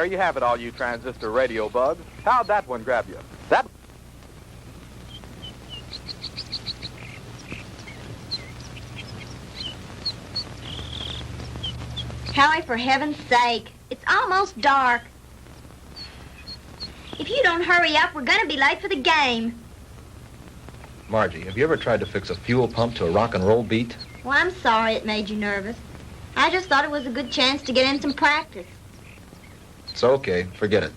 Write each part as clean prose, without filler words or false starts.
there you have it, all you transistor radio bugs. How'd that one grab you? That... Howie, for heaven's sake, it's almost dark. If you don't hurry up, we're gonna be late for the game. Margie, have you ever tried to fix a fuel pump to a rock and roll beat? Well, I'm sorry it made you nervous. I just thought it was a good chance to get in some practice. It's okay. Forget it.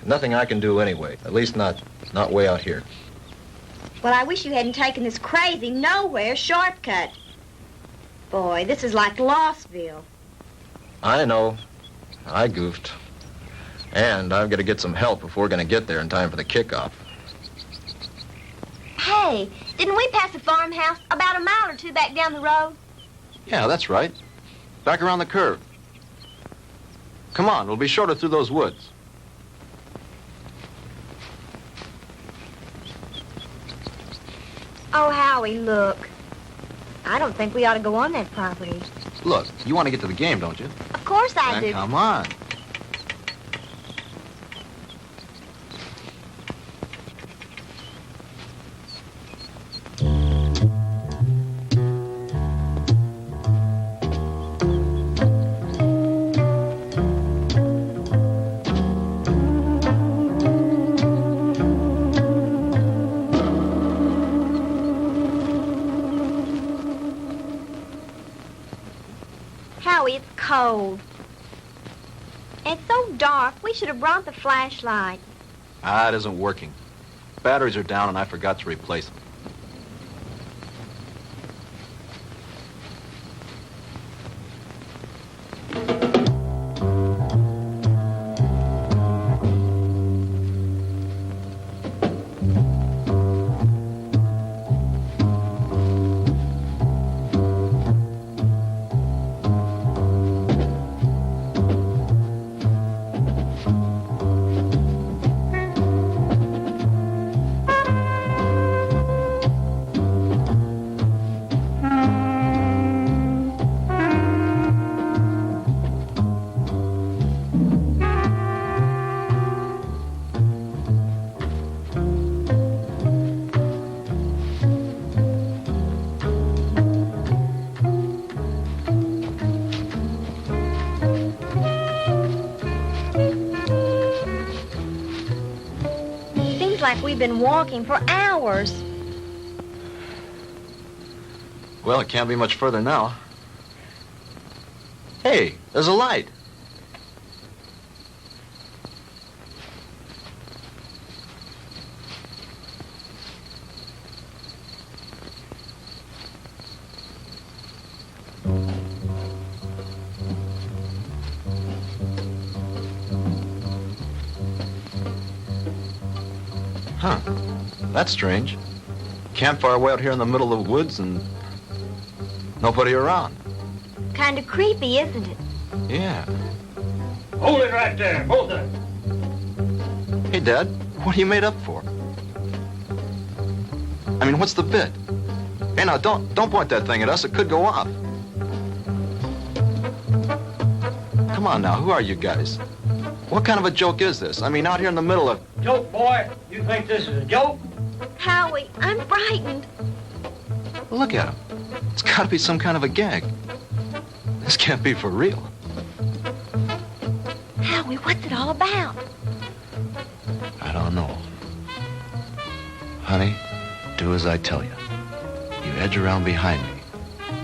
Nothing I can do anyway. At least not way out here. Well, I wish you hadn't taken this crazy nowhere shortcut. Boy, this is like Lossville. I know. I goofed. And I've got to get some help if we're going to get there in time for the kickoff. Hey, didn't we pass a farmhouse about a mile or two back down the road? Yeah, that's right. Back around the curve. Come on, we'll be shorter through those woods. Oh, Howie, look. I don't think we ought to go on that property. Look, you want to get to the game, don't you? Of course I do. Then come on. Cold. It's so dark, we should have brought the flashlight. It isn't working. Batteries are down and I forgot to replace them. Like we've been walking for hours. Well, it can't be much further now. Hey, there's a light. Huh. That's strange. Campfire way out here in the middle of the woods and nobody around. Kind of creepy, isn't it? Yeah. Hold it right there, both of them. Hey, Dad, what are you made up for? I mean, what's the bit? Hey, now, don't point that thing at us. It could go off. Come on now, who are you guys? What kind of a joke is this? I mean, out here in the middle of... Joke, boy? You think this is a joke? Howie, I'm frightened. Well, look at him. It's got to be some kind of a gag. This can't be for real. Howie, what's it all about? I don't know. Honey, do as I tell you. You edge around behind me.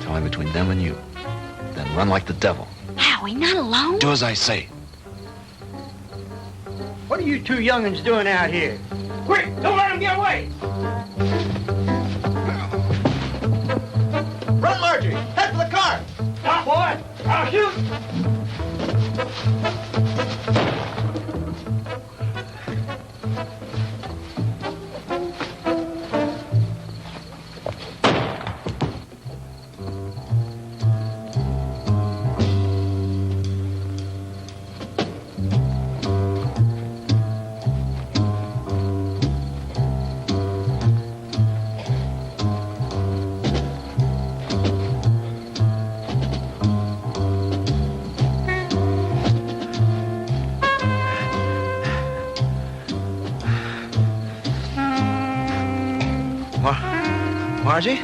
Tell me between them and you. Then run like the devil. Howie, not alone? Do as I say. What are you two young'uns doing out here? Quick, don't let them get away! Run, Margie! Head for the car! Stop, boy! I'll shoot! Margie?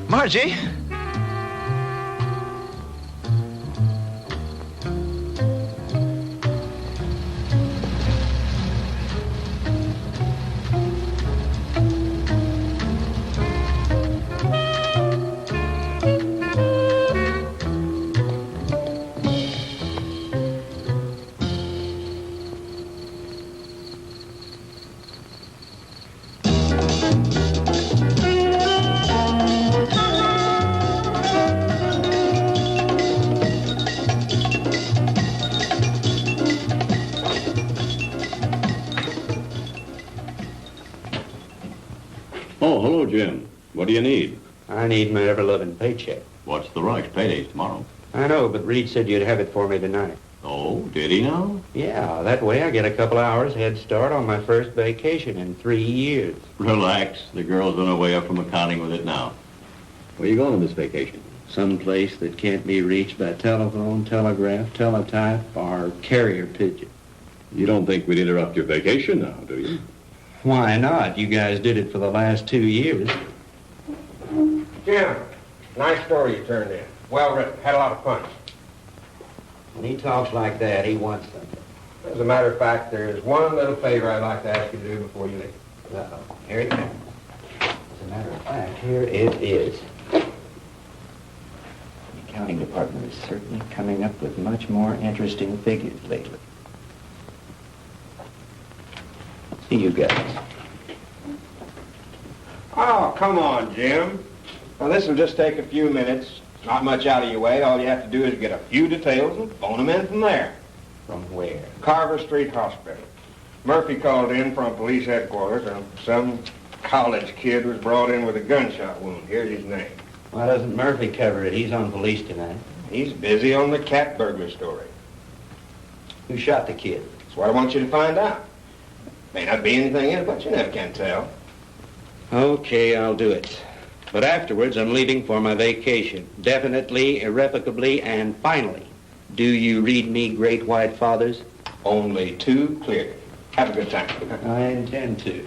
Margie? Oh, hello, Jim. What do you need? I need my ever-loving paycheck. What's the Reich's payday's tomorrow? I know, but Reed said you'd have it for me tonight. Oh, did he now? Yeah, that way I get a couple hours head start on my first vacation in 3 years. Relax. The girl's on her way up from accounting with it now. Where are you going on this vacation? Some place that can't be reached by telephone, telegraph, teletype, or carrier pigeon. You don't think we'd interrupt your vacation now, do you? Why not? You guys did it for the last 2 years. Jim, nice story you turned in. Well written. Had a lot of fun. When he talks like that, he wants something. As a matter of fact, there's one little favor I'd like to ask you to do before you leave. Uh-oh. Here it comes. As a matter of fact, here it is. The accounting department is certainly coming up with much more interesting figures lately. See you guys. Oh, come on, Jim. Now, this will just take a few minutes. Not much out of your way. All you have to do is get a few details and phone them in from there. From where? Carver Street Hospital. Murphy called in from police headquarters, and some college kid was brought in with a gunshot wound. Here's his name. Why doesn't Murphy cover it? He's on police tonight. He's busy on the cat burglar story. Who shot the kid? That's what I want you to find out. May not be anything in it, but you never can tell. Okay, I'll do it. But afterwards, I'm leaving for my vacation. Definitely, irrevocably, and finally. Do you read me, great white fathers? Only too clearly. Have a good time. I intend to.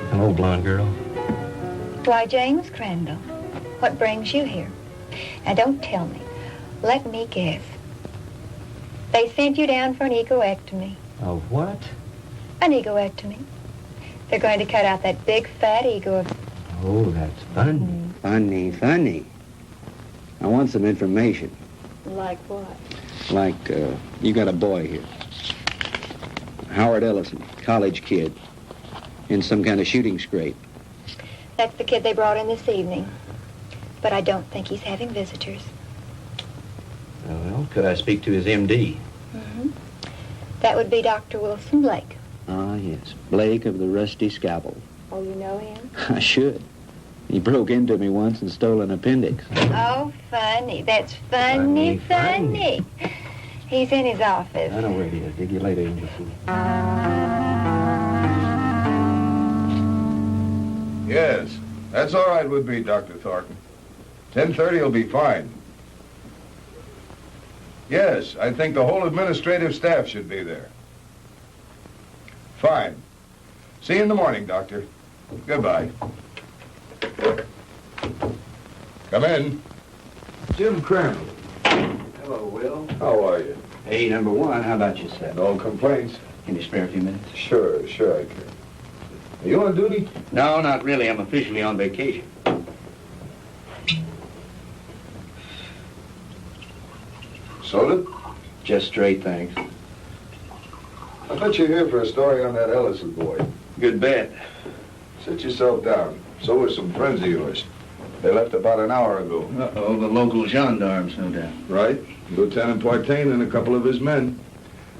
Hello, blonde girl. Why, James Crandall, what brings you here? Now, don't tell me. Let me guess. They sent you down for an egoectomy. A what? An egoectomy. They're going to cut out that big, fat ego of... Oh, that's funny. Funny. I want some information. Like what? Like, you got a boy here. Howard Ellison, college kid, in some kind of shooting scrape. That's the kid they brought in this evening. But I don't think he's having visitors. Well, could I speak to his MD? Mm-hmm. That would be Dr. Wilson Blake. Ah, yes. Blake of the Rusty Scalpel. Oh, you know him? I should. He broke into me once and stole an appendix. Oh, funny. That's funny. He's in his office. I know where he is. Dig you later, Angel Fool. Yes, that's all right with me, Dr. Thornton. 10:30 will be fine. Yes, I think the whole administrative staff should be there. Fine. See you in the morning, Doctor. Goodbye. Come in. Jim Crandall. Hello, Will. How are you? Hey, number one, how about yourself? No complaints? Can you spare a few minutes? Sure I can. Are you on duty? No, not really. I'm officially on vacation. Soda? Just straight, thanks. I bet you're here for a story on that Ellison boy. Good bet. Sit yourself down. So are some friends of yours. They left about an hour ago. Uh-oh, the local gendarmes, no doubt. Right. Lieutenant Partain and a couple of his men.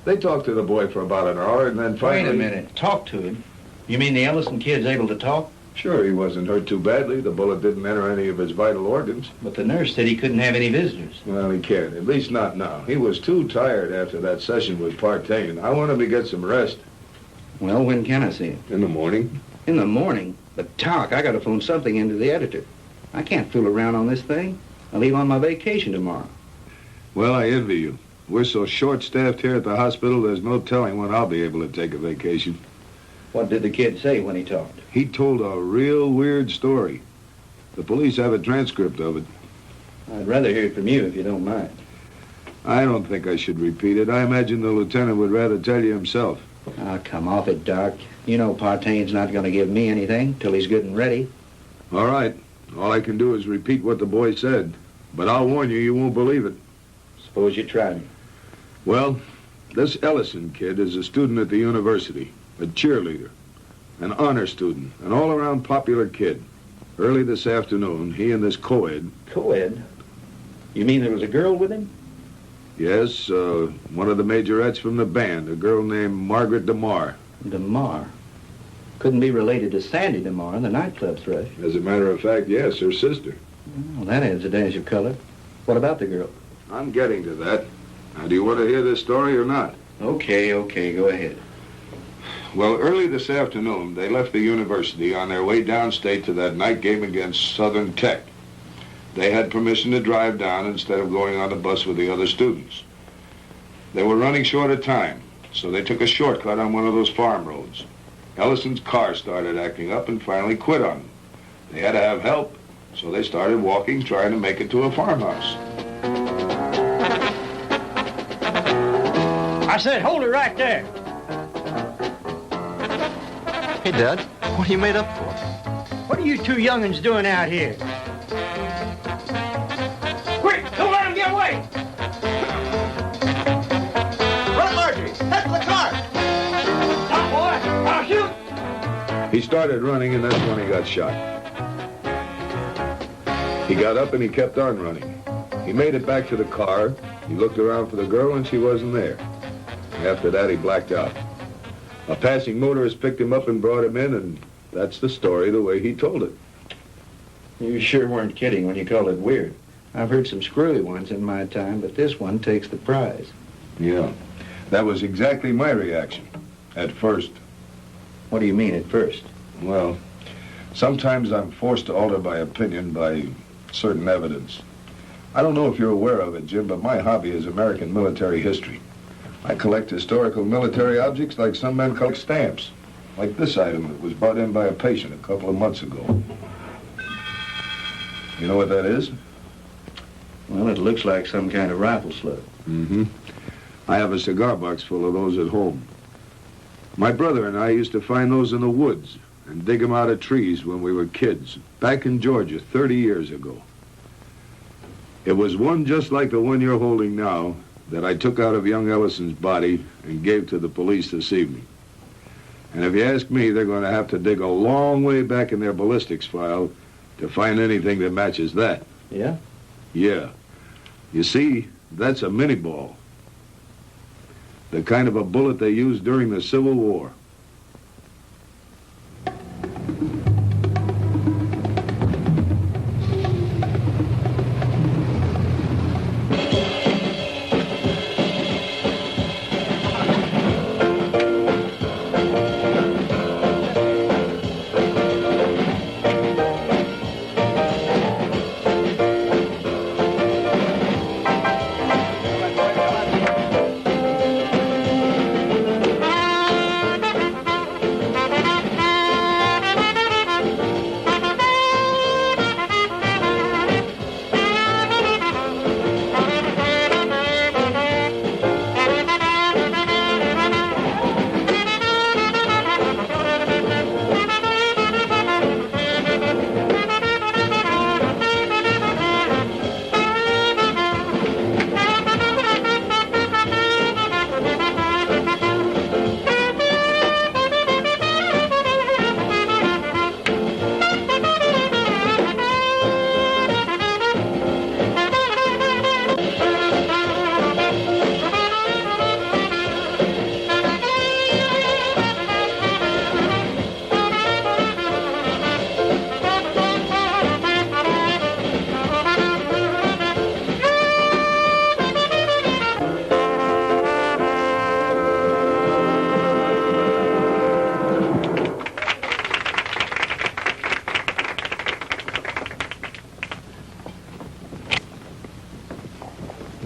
They talked to the boy for about an hour and then finally... Wait a minute. Talk to him? You mean the Ellison kid's able to talk? Sure, he wasn't hurt too badly. The bullet didn't enter any of his vital organs. But the nurse said he couldn't have any visitors. Well, he can't. At least not now. He was too tired after that session with Partain. I want him to get some rest. Well, when can I see him? In the morning. In the morning? But, Talk, I got to phone something into the editor. I can't fool around on this thing. I leave on my vacation tomorrow. Well, I envy you. We're so short-staffed here at the hospital, there's no telling when I'll be able to take a vacation. What did the kid say when he talked? He told a real weird story. The police have a transcript of it. I'd rather hear it from you if you don't mind. I don't think I should repeat it. I imagine the lieutenant would rather tell you himself. Oh, come off it, Doc. You know Partaine's not going to give me anything till he's good and ready. All right. All I can do is repeat what the boy said. But I'll warn you, you won't believe it. Suppose you try me. Well, this Ellison kid is a student at the university, a cheerleader, an honor student, an all-around popular kid. Early this afternoon, he and this co-ed... Co-ed? You mean there was a girl with him? Yes, one of the majorettes from the band, a girl named Margaret DeMar. DeMar? Couldn't be related to Sandy DeMar, the nightclub thrush. As a matter of fact, yes, her sister. Well, that adds a dash of color. What about the girl? I'm getting to that. Now, do you want to hear this story or not? Okay, go ahead. Well, early this afternoon, they left the university on their way downstate to that night game against Southern Tech. They had permission to drive down instead of going on the bus with the other students. They were running short of time, so they took a shortcut on one of those farm roads. Ellison's car started acting up and finally quit on them. They had to have help, so they started walking, trying to make it to a farmhouse. I said, hold it right there. Hey, Dad, what are you made up for? What are you two young'uns doing out here? Quick, don't let him get away! Run, Marjorie! Head for the car! Stop, boy! I'll shoot! He started running, and that's when he got shot. He got up and he kept on running. He made it back to the car. He looked around for the girl, and she wasn't there. After that, he blacked out. A passing motorist picked him up and brought him in, and that's the story the way he told it. You sure weren't kidding when you called it weird. I've heard some screwy ones in my time, but this one takes the prize. Yeah, that was exactly my reaction, at first. What do you mean, at first? Well, sometimes I'm forced to alter my opinion by certain evidence. I don't know if you're aware of it, Jim, but my hobby is American military history. I collect historical military objects like some men collect stamps, like this item that was brought in by a patient a couple of months ago. You know what that is? Well, it looks like some kind of rifle slug. Mm-hmm. I have a cigar box full of those at home. My brother and I used to find those in the woods and dig them out of trees when we were kids, back in Georgia 30 years ago. It was one just like the one you're holding now that I took out of young Ellison's body and gave to the police this evening. And if you ask me, they're going to have to dig a long way back in their ballistics file to find anything that matches that. Yeah? Yeah. You see, that's a mini-ball. The kind of a bullet they used during the Civil War.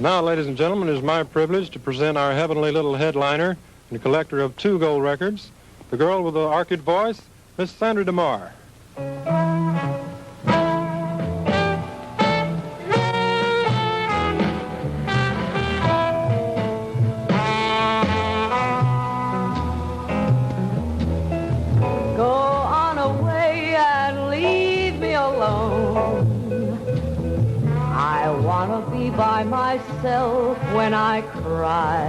Now, ladies and gentlemen, it is my privilege to present our heavenly little headliner and collector of 2 gold records, the girl with the orchid voice, Miss Sandra DeMar. Go on away and leave me alone. I want to be by myself when I cry.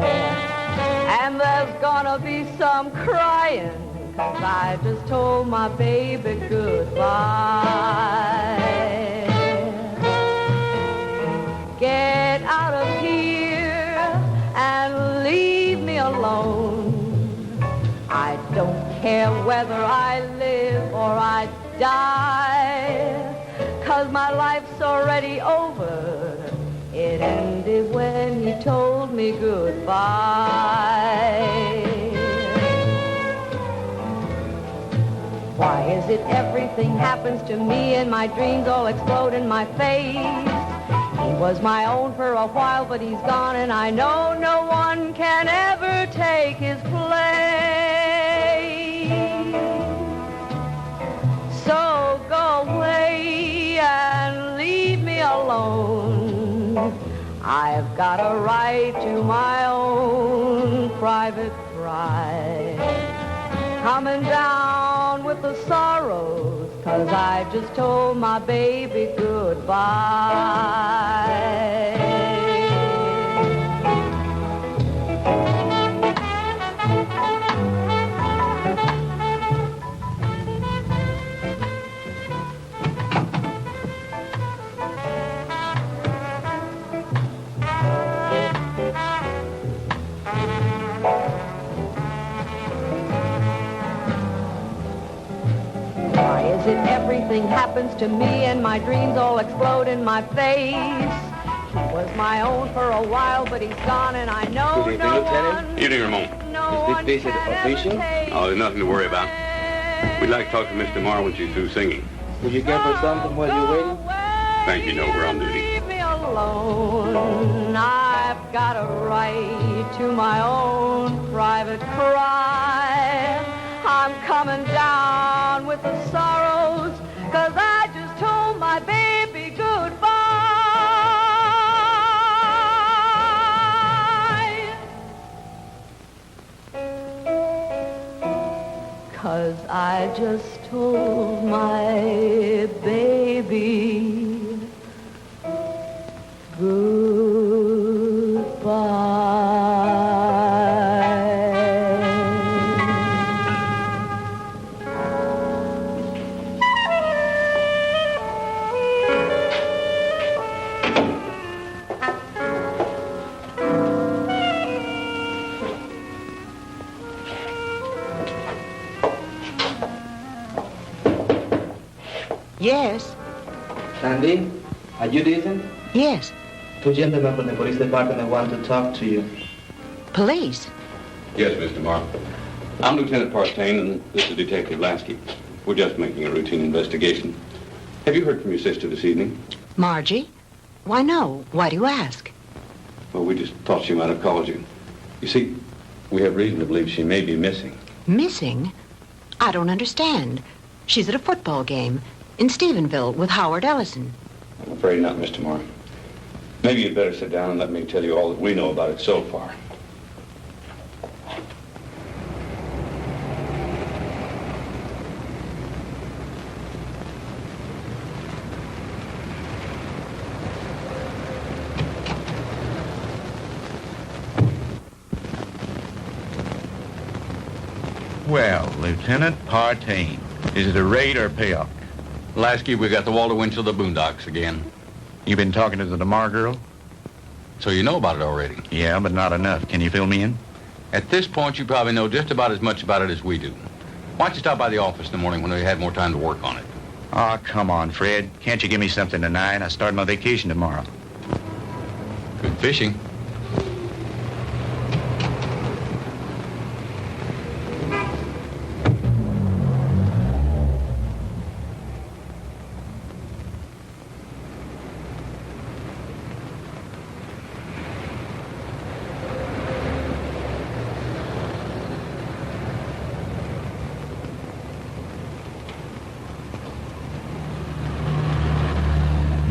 And there's gonna be some crying, 'cause I just told my baby goodbye. Get out of here and leave me alone. I don't care whether I live or I die, 'cause my life's already over. It ended when he told me goodbye. Why is it everything happens to me and my dreams all explode in my face? He was my own for a while, but he's gone, and I know no one can ever take his place. So go away and leave me alone. I've got a right to my own private pride. Coming down with the sorrows, 'cause I just told my baby goodbye. Why is it everything happens to me and my dreams all explode in my face? He was my own for a while, but he's gone, and I know Good evening, no Lieutenant. one. Evening, Ramon. Is this visit official? Oh, there's nothing to worry about. We'd like to talk to Miss DeMar when she's through singing. Will you give her something while you're waiting? Thank you, no, we're on duty. Leave me alone. I've got a right to my own private cry. I'm coming down with the sorrows, 'cause I just told my baby goodbye. 'Cause I just told my baby Yes. Sandy, are you decent? Yes. 2 gentlemen from the police department want to talk to you. Police? Yes, Miss DeMar. I'm Lieutenant Partain, and this is Detective Lasky. We're just making a routine investigation. Have you heard from your sister this evening? Margie? Why, no. Why do you ask? Well, we just thought she might have called you. You see, we have reason to believe she may be missing. Missing? I don't understand. She's at a football game in Stephenville with Howard Ellison. I'm afraid not, Miss DeMar. Maybe you'd better sit down and let me tell you all that we know about it so far. Well, Lieutenant Partain, is it a raid or a payoff? Lasky, we got the Walter Winchell of the Boondocks again. You been talking to the DeMar girl? So you know about it already? Yeah, but not enough. Can you fill me in? At this point, you probably know just about as much about it as we do. Why don't you stop by the office in the morning when we had more time to work on it? Oh, come on, Fred. Can't you give me something tonight? I start my vacation tomorrow. Good fishing.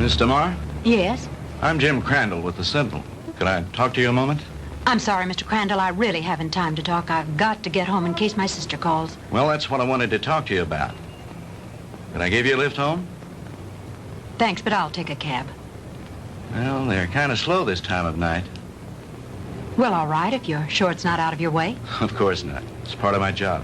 Miss DeMar? Yes? I'm Jim Crandall with the Sentinel. Could I talk to you a moment? I'm sorry, Mr. Crandall. I really haven't time to talk. I've got to get home in case my sister calls. Well, that's what I wanted to talk to you about. Can I give you a lift home? Thanks, but I'll take a cab. Well, they're kind of slow this time of night. Well, all right, if you're sure it's not out of your way. Of course not. It's part of my job.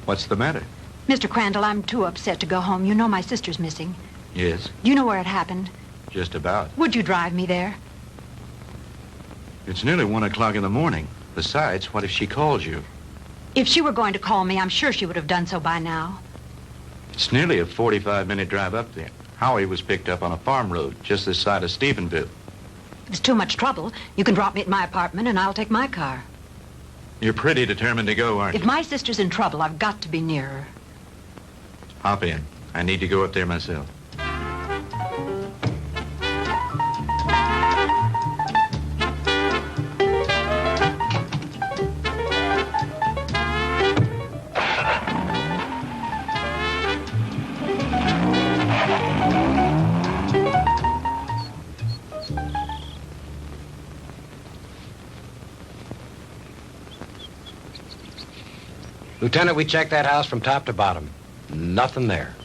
What's the matter? Mr. Crandall, I'm too upset to go home. You know my sister's missing. Yes, Do you know where it happened? just about. Would you drive me there? It's nearly 1 o'clock in the morning. Besides, what if she calls you? If she were going to call me, I'm sure she would have done so by now. It's nearly a 45-minute drive up there. Howie was picked up on a farm road just this side of Stephenville. If it's too much trouble, you can drop me at my apartment and I'll take my car. You're pretty determined to go, aren't If you? my sister's in trouble, I've got to be near her. Hop in. I need to go up there myself. Lieutenant, we checked that house from top to bottom. Nothing there.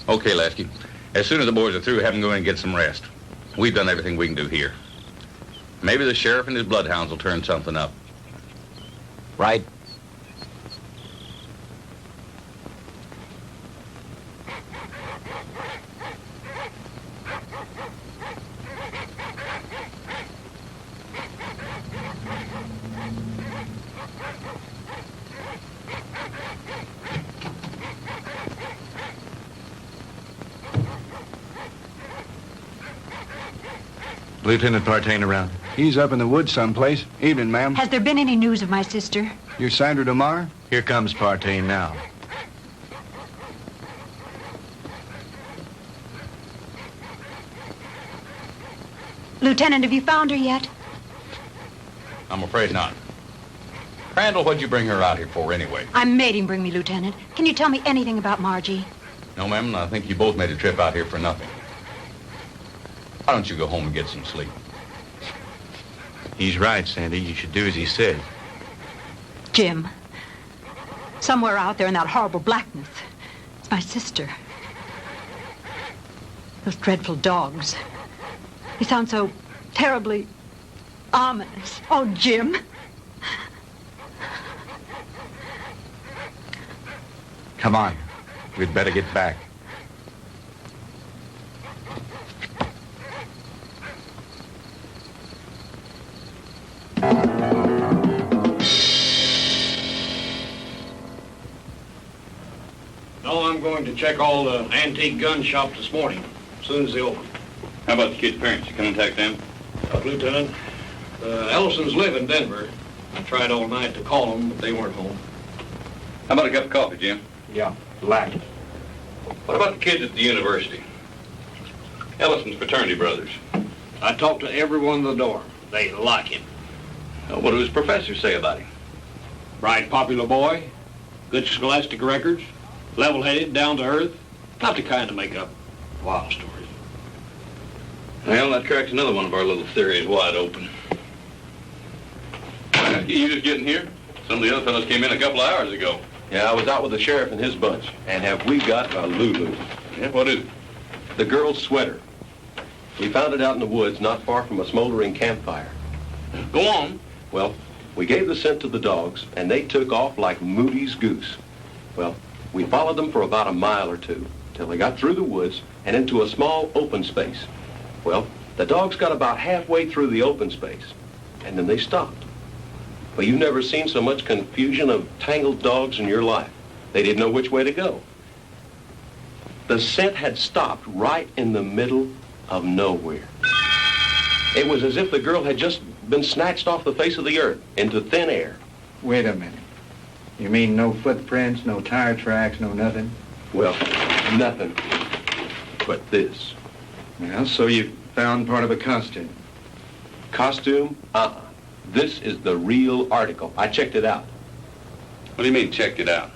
Okay, Lasky. As soon as the boys are through, have them go in and get some rest. We've done everything we can do here. Maybe the sheriff and his bloodhounds will turn something up. Right. Lieutenant Partain around? He's up in the woods someplace. Evening, ma'am. Has there been any news of my sister? You're Sandra DeMar? Here comes Partain now. Lieutenant, have you found her yet? I'm afraid not. Crandall, what'd you bring her out here for anyway? I made him bring me, Lieutenant. Can you tell me anything about Margie? No, ma'am, I think you both made a trip out here for nothing. Why don't you go home and get some sleep? He's right, Sandy. You should do as he said. Jim, somewhere out there in that horrible blackness, it's my sister. Those dreadful dogs. They sound so terribly ominous. Oh, Jim. Come on. We'd better get back. No, I'm going to check all the antique gun shops this morning, as soon as they open. How about the kid's parents? You contact them? Lieutenant, Ellisons live in Denver. I tried all night to call them, but they weren't home. How about a cup of coffee, Jim? Yeah, black. What about the kids at the university? Ellison's fraternity brothers. I talked to everyone in the dorm. They like him. What do his professors say about him? Bright, popular boy, good scholastic records, level-headed, down to earth. Not the kind to make up wild stories. Well, that cracks another one of our little theories wide open. You just getting here? Some of the other fellows came in a couple of hours ago. Yeah, I was out with the sheriff and his bunch. And have we got a Lulu? Yeah, what is it? The girl's sweater. We found it out in the woods not far from a smoldering campfire. Go on. Well, we gave the scent to the dogs, and they took off like Moody's goose. Well, we followed them for about a mile or two, till they got through the woods and into a small open space. Well, the dogs got about halfway through the open space, and then they stopped. Well, you've never seen so much confusion of tangled dogs in your life. They didn't know which way to go. The scent had stopped right in the middle of nowhere. It was as if the girl had just been snatched off the face of the earth into thin air. Wait a minute. You mean no footprints, no tire tracks, no nothing? Well, nothing but this. Well, so you found part of a costume. Costume? This is the real article. I checked it out. What do you mean, checked it out?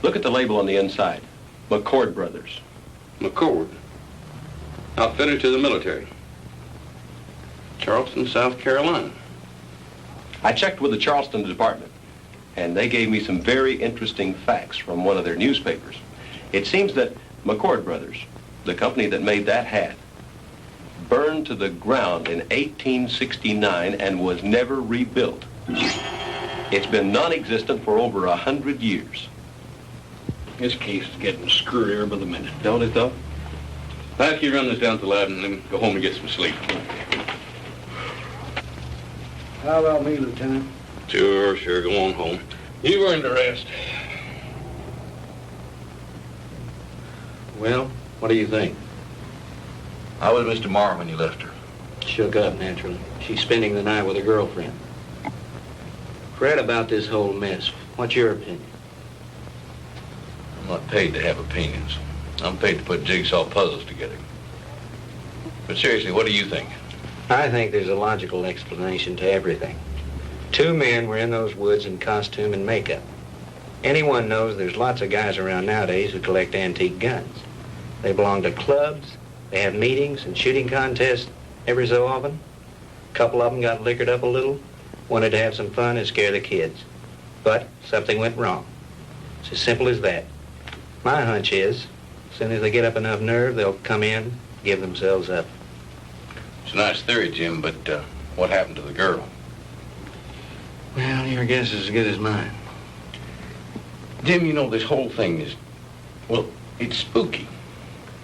Look at the label on the inside. McCord Brothers. McCord? Outfitter to the military. Charleston, South Carolina. I checked with the Charleston department, and they gave me some very interesting facts from one of their newspapers. It seems that McCord Brothers, the company that made that hat, burned to the ground in 1869 and was never rebuilt. It's been non-existent for over 100 years. This case is getting screwier by the minute. Don't it, though? Lasky, run this down to the lab and then go home and get some sleep. How about me, Lieutenant? Sure, go on home. You've earned a rest. Well, what do you think? How was Mr. Morrow when you left her? Shook up, naturally. She's spending the night with her girlfriend. Fred, about this whole mess, what's your opinion? I'm not paid to have opinions. I'm paid to put jigsaw puzzles together. But seriously, what do you think? I think there's a logical explanation to everything. Two men were in those woods in costume and makeup. Anyone knows there's lots of guys around nowadays who collect antique guns. They belong to clubs, they have meetings and shooting contests every so often. A couple of them got liquored up a little, wanted to have some fun and scare the kids. But something went wrong. It's as simple as that. My hunch is, as soon as they get up enough nerve, they'll come in, give themselves up. It's a nice theory, Jim, but what happened to the girl? Well, your guess is as good as mine. Jim, you know, this whole thing is, well, it's spooky.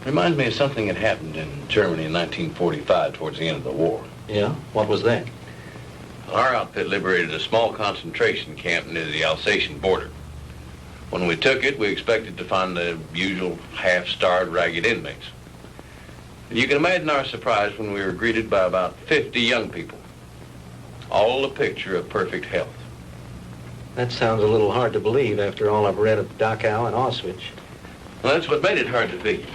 Reminds me of something that happened in Germany in 1945 towards the end of the war. Yeah? What was that? Our outfit liberated a small concentration camp near the Alsatian border. When we took it, we expected to find the usual half-starved, ragged inmates. And you can imagine our surprise when we were greeted by about 50 young people, all a picture of perfect health. That sounds a little hard to believe after all I've read of Dachau and Auschwitz. Well, that's what made it hard to figure.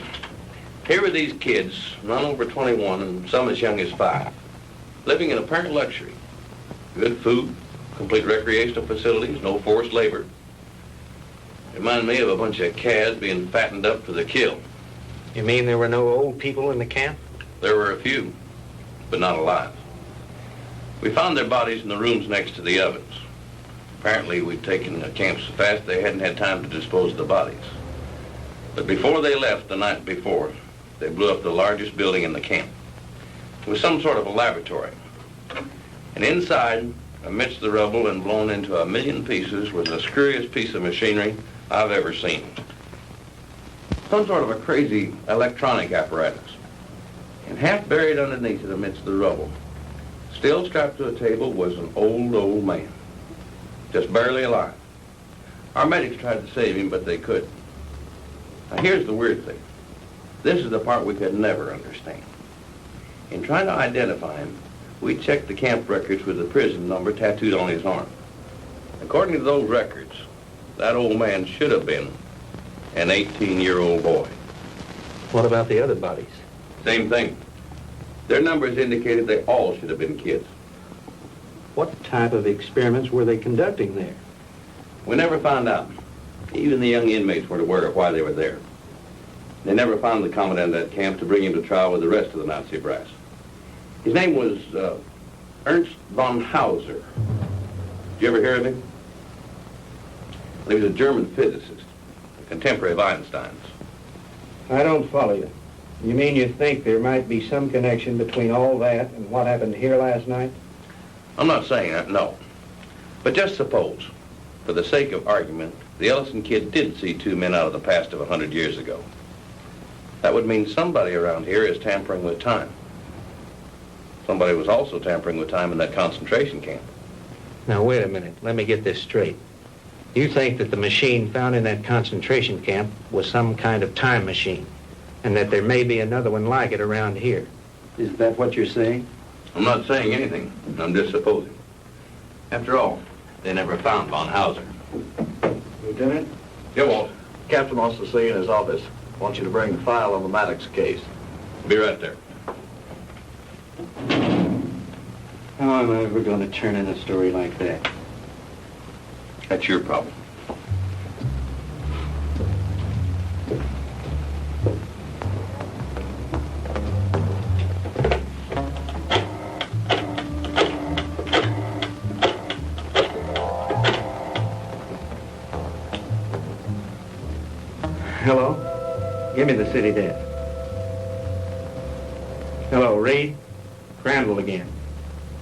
Here were these kids, none over 21 and some as young as 5, living in apparent luxury. Good food, complete recreational facilities, no forced labor. Reminded me of a bunch of calves being fattened up for the kill. You mean there were no old people in the camp? There were a few, but not alive. We found their bodies in the rooms next to the ovens. Apparently, we'd taken the camp so fast they hadn't had time to dispose of the bodies. But before they left the night before, they blew up the largest building in the camp. It was some sort of a laboratory. And inside, amidst the rubble and blown into a million pieces, was the screwiest piece of machinery I've ever seen. Some sort of a crazy electronic apparatus. And half buried underneath it amidst the rubble, still strapped to a table, was an old man. Just barely alive. Our medics tried to save him, but they couldn't. Now here's the weird thing. This is the part we could never understand. In trying to identify him, we checked the camp records with the prison number tattooed on his arm. According to those records, that old man should have been an 18-year-old boy. What about the other bodies? Same thing. Their numbers indicated they all should have been kids. What type of experiments were they conducting there? We never found out. Even the young inmates weren't aware of why they were there. They never found the commandant of that camp to bring him to trial with the rest of the Nazi brass. His name was Ernst von Hauser. Did you ever hear of him? Well, he was a German physicist, a contemporary of Einstein's. I don't follow you. You mean you think there might be some connection between all that and what happened here last night? I'm not saying that, no. But just suppose, for the sake of argument, the Ellison kid did see two men out of the past of 100 years ago. That would mean somebody around here is tampering with time. Somebody was also tampering with time in that concentration camp. Now, wait a minute. Let me get this straight. You think that the machine found in that concentration camp was some kind of time machine, and that there may be another one like it around here. Is that what you're saying? I'm not saying anything. I'm just supposing. After all, they never found von Hauser. Lieutenant? Yeah, Walt. Captain wants to see you in his office. Wants you to bring the file on the Maddox case. Be right there. How am I ever going to turn in a story like that? That's your problem. Hello? Give me the city desk. Hello, Reed? Crandall again.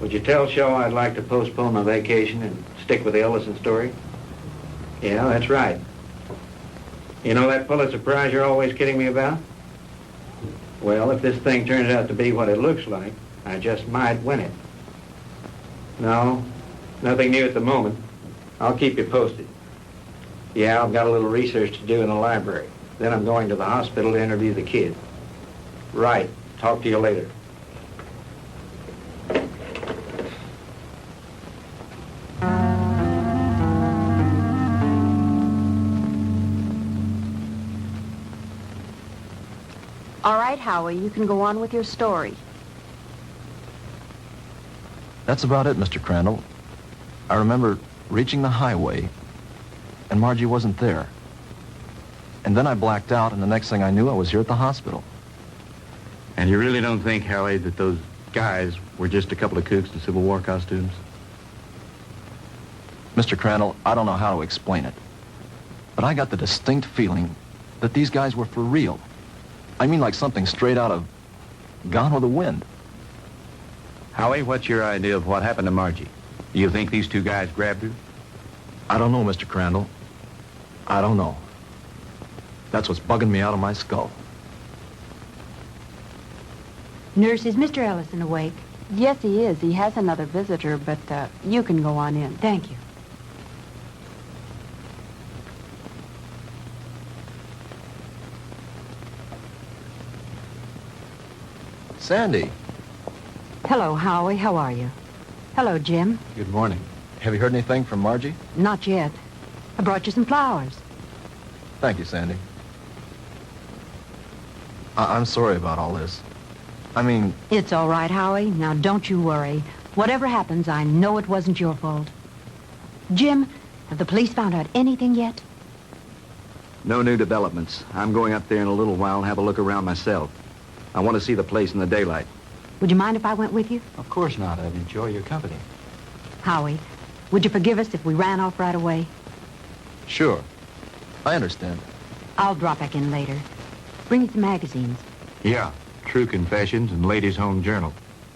Would you tell Shaw I'd like to postpone my vacation and stick with the Ellison story? Yeah, that's right. You know that Pulitzer Prize you're always kidding me about? Well, if this thing turns out to be what it looks like, I just might win it. No, nothing new at the moment. I'll keep you posted. Yeah, I've got a little research to do in the library. Then I'm going to the hospital to interview the kid. Right. Talk to you later. All right, Howie, you can go on with your story. That's about it, Mr. Crandall. I remember reaching the highway, and Margie wasn't there. And then I blacked out, and the next thing I knew, I was here at the hospital. And you really don't think, Howie, that those guys were just a couple of kooks in Civil War costumes? Mr. Crandall, I don't know how to explain it, but I got the distinct feeling that these guys were for real. I mean, like something straight out of Gone with the Wind. Howie, what's your idea of what happened to Margie? Do you think these two guys grabbed her? I don't know, Mr. Crandall. I don't know. That's what's bugging me out of my skull. Nurse, is Mr. Ellison awake? Yes, he is. He has another visitor, but you can go on in. Thank you. Sandy. Hello, Howie. How are you? Hello, Jim. Good morning. Have you heard anything from Margie? Not yet. I brought you some flowers. Thank you, Sandy. I'm sorry about all this. I mean... It's all right, Howie. Now, don't you worry. Whatever happens, I know it wasn't your fault. Jim, have the police found out anything yet? No new developments. I'm going up there in a little while and have a look around myself. I want to see the place in the daylight. Would you mind if I went with you? Of course not. I'd enjoy your company. Howie, would you forgive us if we ran off right away? Sure. I understand. I'll drop back in later. Bring you some magazines. Yeah. True Confessions and Ladies' Home Journal.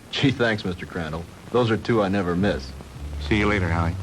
Gee, thanks, Mr. Crandall. Those are two I never miss. See you later, Howie.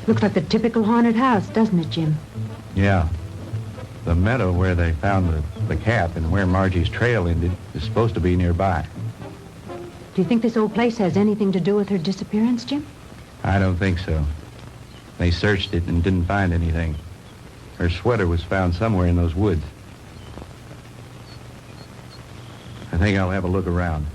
Looks like the typical haunted house, doesn't it, Jim? Yeah. The meadow where they found the cap and where Margie's trail ended is supposed to be nearby. Do you think this old place has anything to do with her disappearance, Jim? I don't think so. They searched it and didn't find anything. Her sweater was found somewhere in those woods. I think I'll have a look around.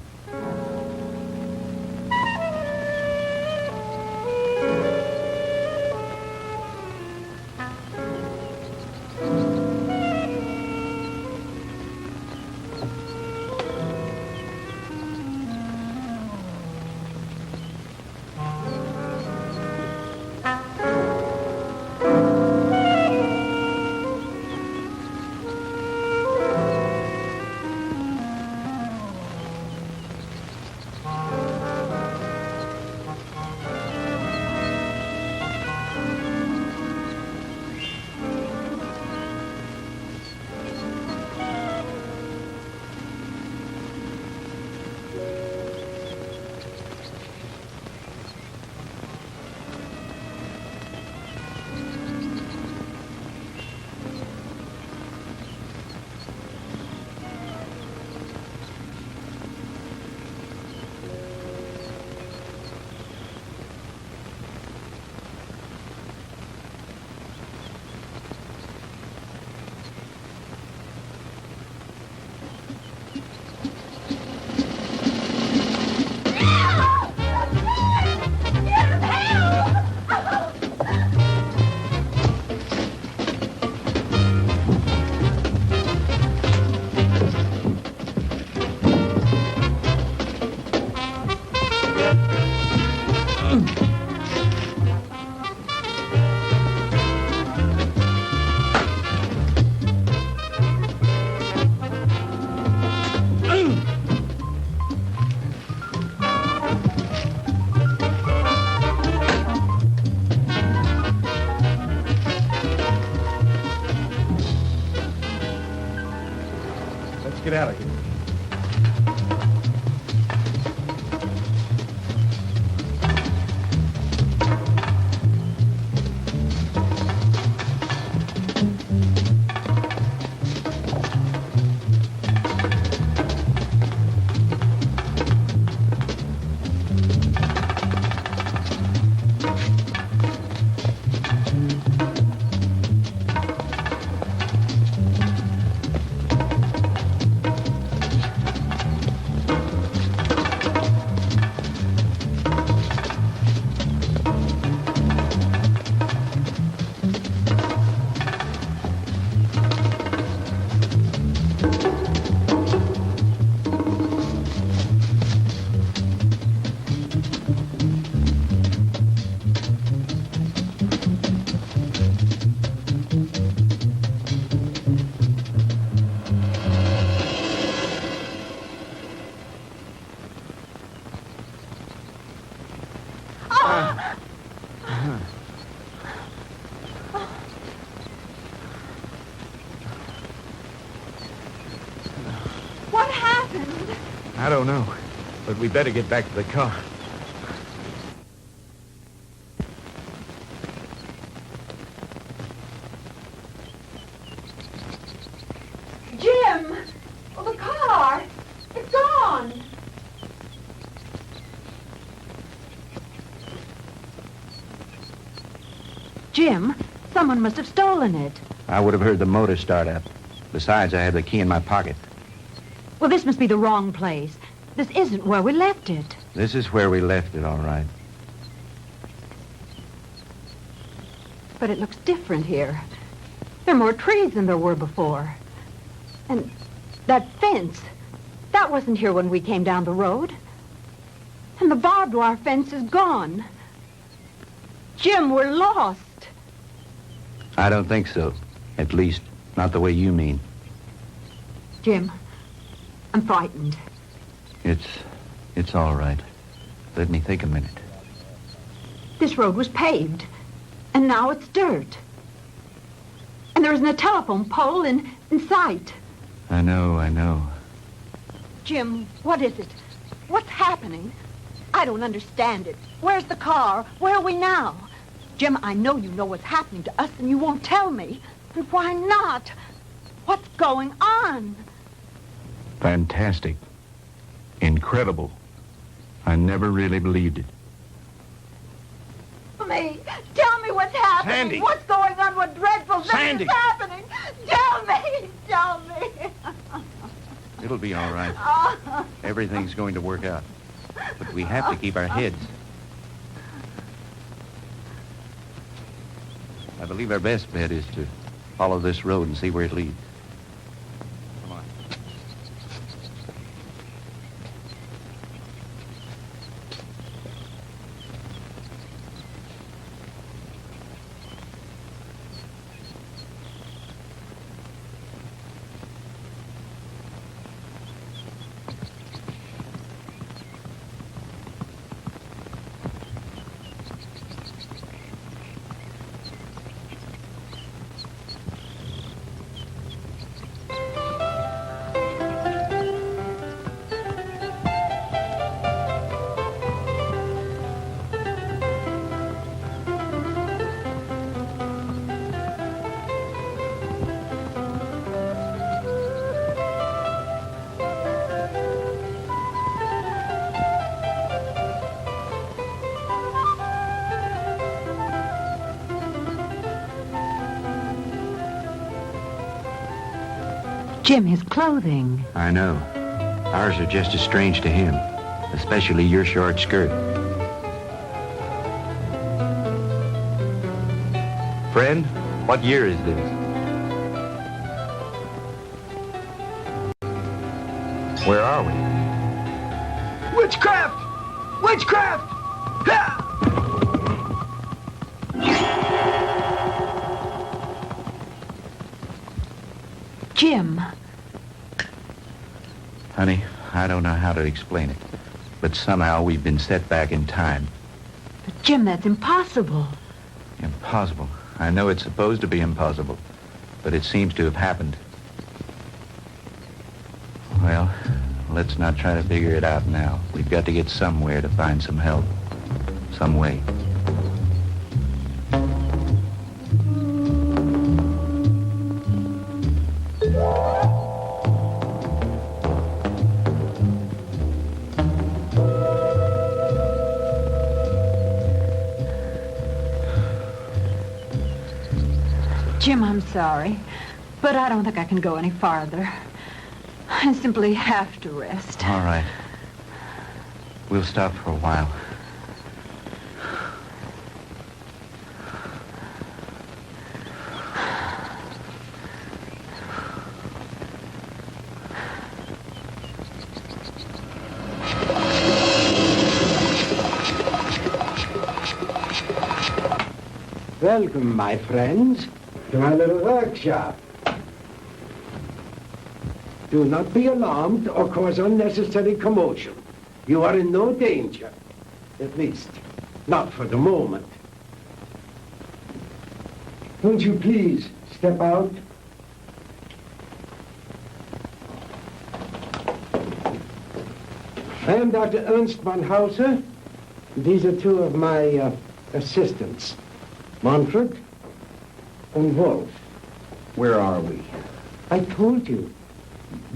Get out of here. What happened? I don't know, but we better get back to the car. Jim! Oh, the car! It's gone! Jim, someone must have stolen it. I would have heard the motor start up. Besides, I have the key in my pocket. Well, this must be the wrong place. This isn't where we left it. This is where we left it, all right. But it looks different here. There are more trees than there were before. And that fence, that wasn't here when we came down the road. And the barbed wire fence is gone. Jim, we're lost. I don't think so. At least, not the way you mean. Jim, I'm frightened. It's all right. Let me think a minute. This road was paved, and now it's dirt. And there isn't a telephone pole in sight. I know. Jim, what is it? What's happening? I don't understand it. Where's the car? Where are we now? Jim, I know you know what's happening to us, and you won't tell me. And why not? What's going on? Fantastic. Incredible. I never really believed it. Tell me what's happening. Sandy. What's going on? What dreadful thing Sandy. is happening? Tell me. It'll be all right. Everything's going to work out. But we have to keep our heads. I believe our best bet is to follow this road and see where it leads. Come on. Jim, his clothing. I know. Ours are just as strange to him, especially your short skirt. Friend, what year is this? Where are we? Witchcraft! Witchcraft! Ha! Jim. Honey, I don't know how to explain it, but somehow we've been set back in time. But Jim, that's impossible. Impossible. I know it's supposed to be impossible, but it seems to have happened. Well, let's not try to figure it out now. We've got to get somewhere to find some help. Some way. Jim, I'm sorry, but I don't think I can go any farther. I simply have to rest. All right. We'll stop for a while. Welcome, my friends, to my little workshop. Do not be alarmed or cause unnecessary commotion. You are in no danger. At least, not for the moment. Won't you please step out? I am Dr. Ernst von Hauser. These are two of my assistants, Manfred and Wolf. Where are we? I told you.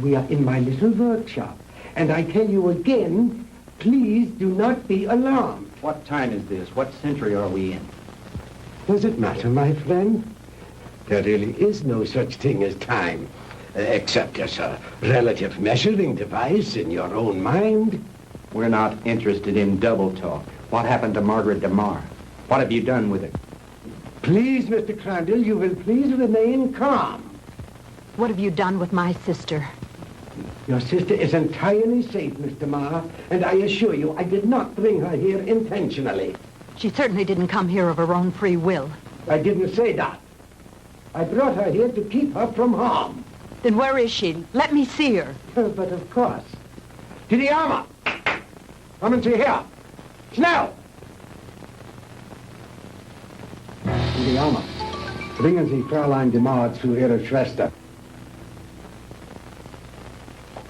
We are in my little workshop. And I tell you again, please do not be alarmed. What time is this? What century are we in? Does it matter, my friend? There really is no such thing as time, except as a relative measuring device in your own mind. We're not interested in double talk. What happened to Margaret DeMar? What have you done with her? Please, Mr. Crandall, you will please remain calm. What have you done with my sister? Your sister is entirely safe, Mr. Marr, and I assure you I did not bring her here intentionally. She certainly didn't come here of her own free will. I didn't say that. I brought her here to keep her from harm. Then where is she? Let me see her. But of course. To the armor! Come and see here. Schnell! To the armor. Bringen Sie Fräulein DeMar zu ihrer Schwester.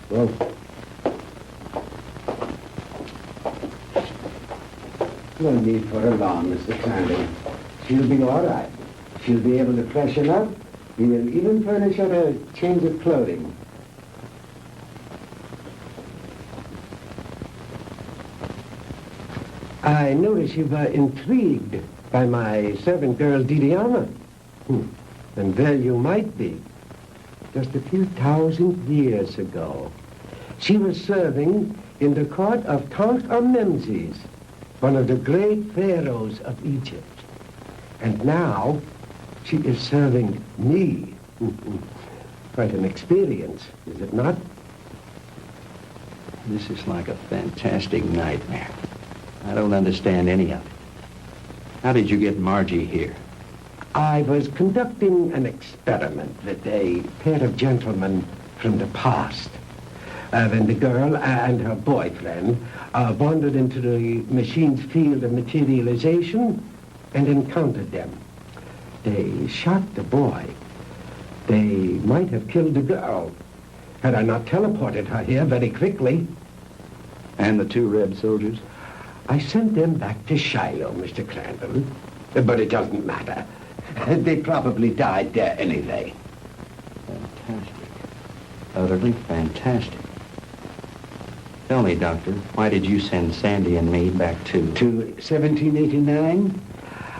Well. No need for alarm, Mr. Crandall. She'll be all right. She'll be able to freshen up. We will even furnish her a change of clothing. I notice you were intrigued by my servant girl, Didiana. And well you might be. Just a few thousand years ago, She was serving in the court of Thutmose, one of the great pharaohs of Egypt. And now she is serving me. Quite an experience, is it not? This is like a fantastic nightmare. I don't understand any of it. How did you get Margie here? I was conducting an experiment with a pair of gentlemen from the past. When the girl and her boyfriend wandered into the machine's field of materialization and encountered them. They shot the boy. They might have killed the girl had I not teleported her here very quickly. And the two Red soldiers? I sent them back to Shiloh, Mr. Crandall. But it doesn't matter. They probably died there anyway. Fantastic. Utterly fantastic. Tell me, Doctor, why did you send Sandy and me back to 1789?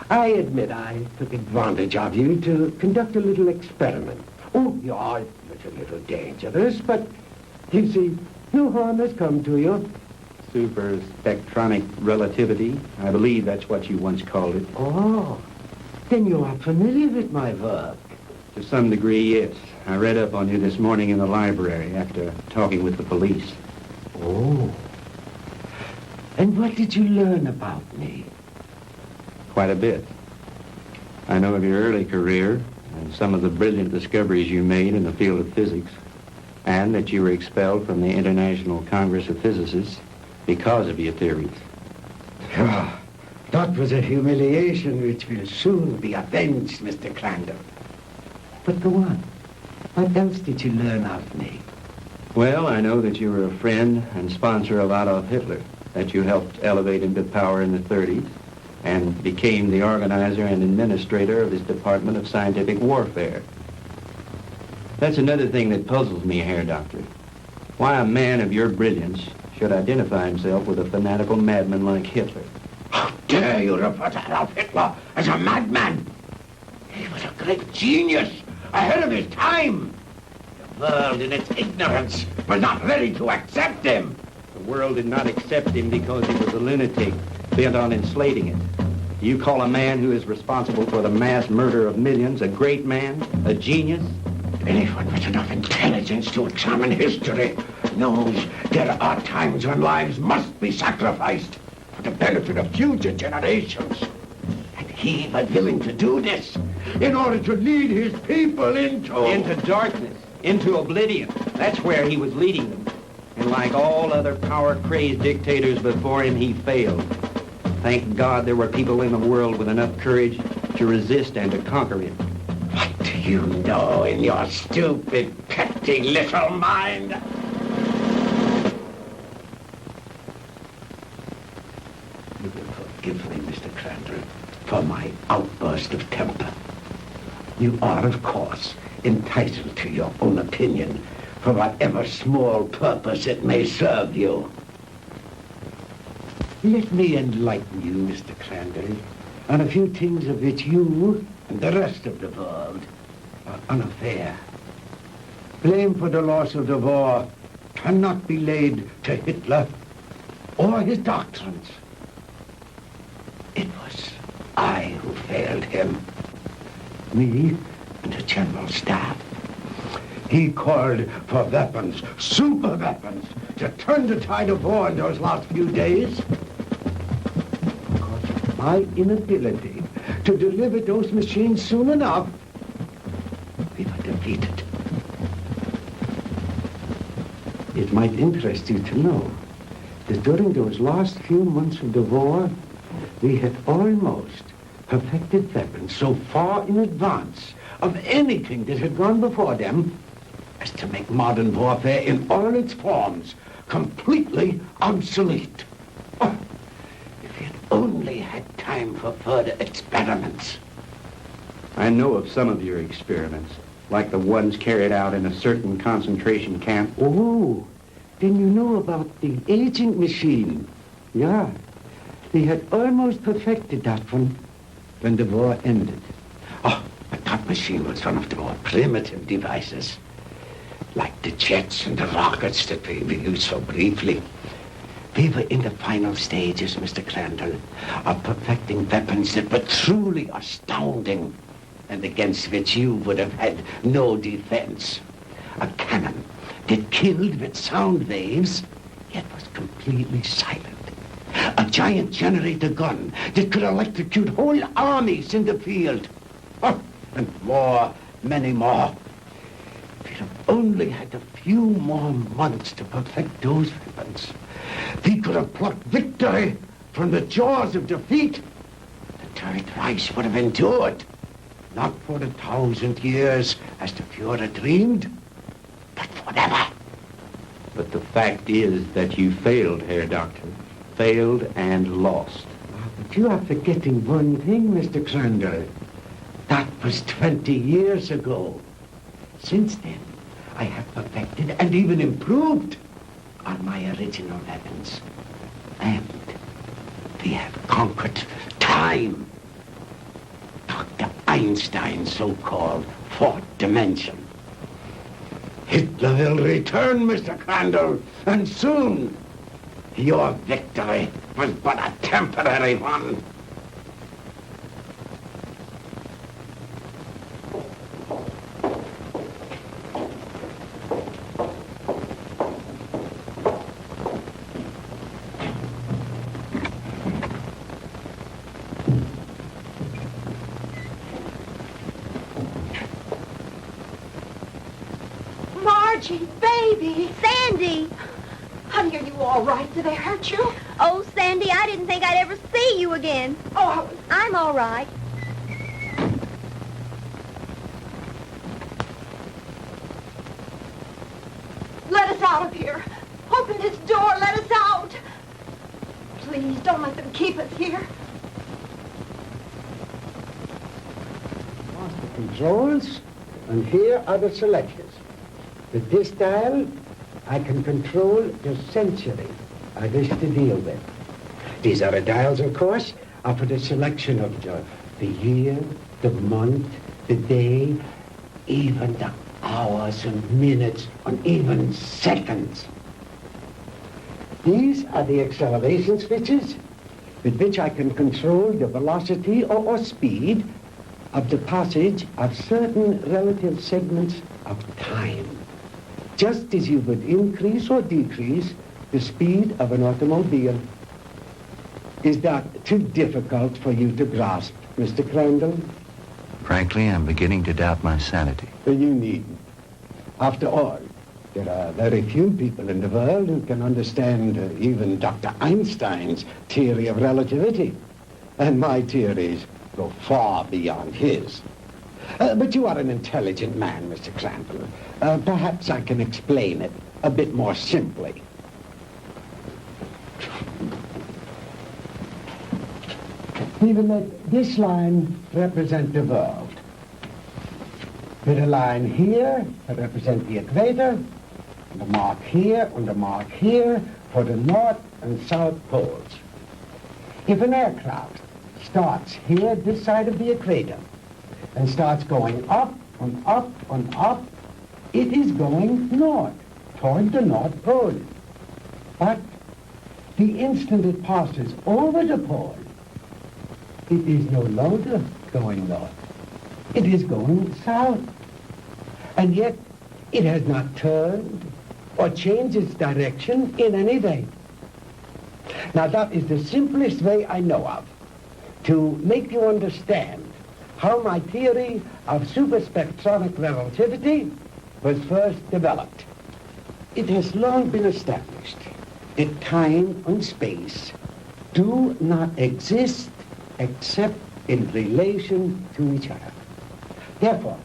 I admit I took advantage of you to conduct a little experiment. Oh, yeah, it was a little dangerous, but you see, no harm has come to you. Super spectronic relativity? I believe that's what you once called it. Oh, then you are familiar with my work. To some degree, yes. I read up on you this morning in the library after talking with the police. Oh. And what did you learn about me? Quite a bit. I know of your early career and some of the brilliant discoveries you made in the field of physics, and that you were expelled from the International Congress of Physicists because of your theories. Ah, that was a humiliation which will soon be avenged, Mr. Crandall. But go on. What else did you learn of me? Well, I know that you were a friend and sponsor of Adolf Hitler, that you helped elevate him to power in the 30s, and became the organizer and administrator of his Department of Scientific Warfare. That's another thing that puzzles me, Herr Doctor. Why a man of your brilliance should identify himself with a fanatical madman like Hitler. How dare you refer to Adolf Hitler as a madman? He was a great genius, ahead of his time. The world in its ignorance was not ready to accept him. The world did not accept him because he was a lunatic bent on enslaving it. Do you call a man who is responsible for the mass murder of millions a great man, a genius? Anyone with enough intelligence to examine history knows there are times when lives must be sacrificed for the benefit of future generations. And he was willing to do this in order to lead his people into darkness, into oblivion. That's where he was leading them. And like all other power-crazed dictators before him, he failed. Thank God there were people in the world with enough courage to resist and to conquer him. What do you know in your stupid, petty little mind? You will forgive me, Mr. Crandall, for my outburst of temper. You are, of course, entitled to your own opinion, for whatever small purpose it may serve you. Let me enlighten you, Mr. Crandall, on a few things of which you and the rest of the world are unaware. Blame for the loss of the war cannot be laid to Hitler or his doctrines. It was I who failed him. Me and the General Staff. He called for weapons, super weapons, to turn the tide of war in those last few days. Because of my inability to deliver those machines soon enough, we were defeated. It might interest you to know that during those last few months of the war, we had almost perfected weapons so far in advance of anything that had gone before them as to make modern warfare in all its forms completely obsolete. Oh, if we had only had time for further experiments. I know of some of your experiments, like the ones carried out in a certain concentration camp. Oh, then you know about the aging machine. Yeah, they had almost perfected that one when the war ended. Oh, but that machine was one of the more primitive devices. like the jets and the rockets that we used so briefly. We were in the final stages, Mr. Crandall, of perfecting weapons that were truly astounding and against which you would have had no defense. A cannon that killed with sound waves, yet was completely silent. A giant generator gun that could electrocute whole armies in the field. Oh, and more, many more. We'd have only had a few more months to perfect those weapons. We could have plucked victory from the jaws of defeat. The Third Reich would have endured, not for 1,000 years as the Führer dreamed, but forever. But the fact is that you failed, Herr Doctor. Failed and lost. But you are forgetting one thing, Mr. Crandall. That was 20 years ago. Since then, I have perfected and even improved on my original weapons. And we have conquered time. Dr. Einstein's so-called fourth dimension. Hitler will return, Mr. Crandall, and soon. Your victory was but a temporary one. Margie, baby. Sandy. Honey, are you all right? Did they hurt you? Oh, Sandy, I didn't think I'd ever see you again. Oh, I'm all right. Let us out of here. Open this door. Let us out. Please, don't let them keep us here. Master controls, and here are the selectors. With this dial, I can control the century I wish to deal with. These other dials, of course, are for the selection of the year, the month, the day, even the hours and minutes, and even seconds. These are the acceleration switches with which I can control the velocity or speed of the passage of certain relative segments of time. Just as you would increase or decrease the speed of an automobile. Is that too difficult for you to grasp, Mr. Crandall? Frankly, I'm beginning to doubt my sanity. You needn't. After all, there are very few people in the world who can understand even Dr. Einstein's theory of relativity. And my theories go far beyond his. But you are an intelligent man, Mr. Crandall. Perhaps I can explain it a bit more simply. We will let this line represent the world. With a line here to represent the equator, and a mark here and a mark here for the north and south poles. If an aircraft starts here, this side of the equator, and starts going up and up and up, it is going north, toward the North Pole. But the instant it passes over the pole, it is no longer going north. It is going south. And yet, it has not turned or changed its direction in any way. Now, that is the simplest way I know of to make you understand how my theory of superspectronic relativity was first developed. It has long been established that time and space do not exist except in relation to each other. Therefore,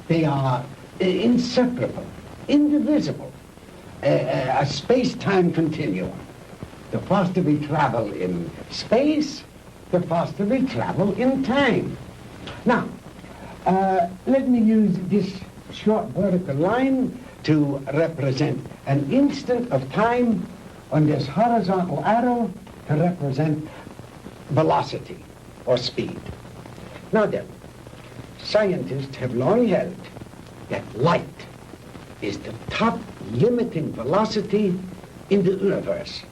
they are inseparable, indivisible, a space-time continuum. The faster we travel in space, the faster we travel in time. Now, let me use this short vertical line to represent an instant of time, and this horizontal arrow to represent velocity or speed. Now then, scientists have long held that light is the top limiting velocity in the universe.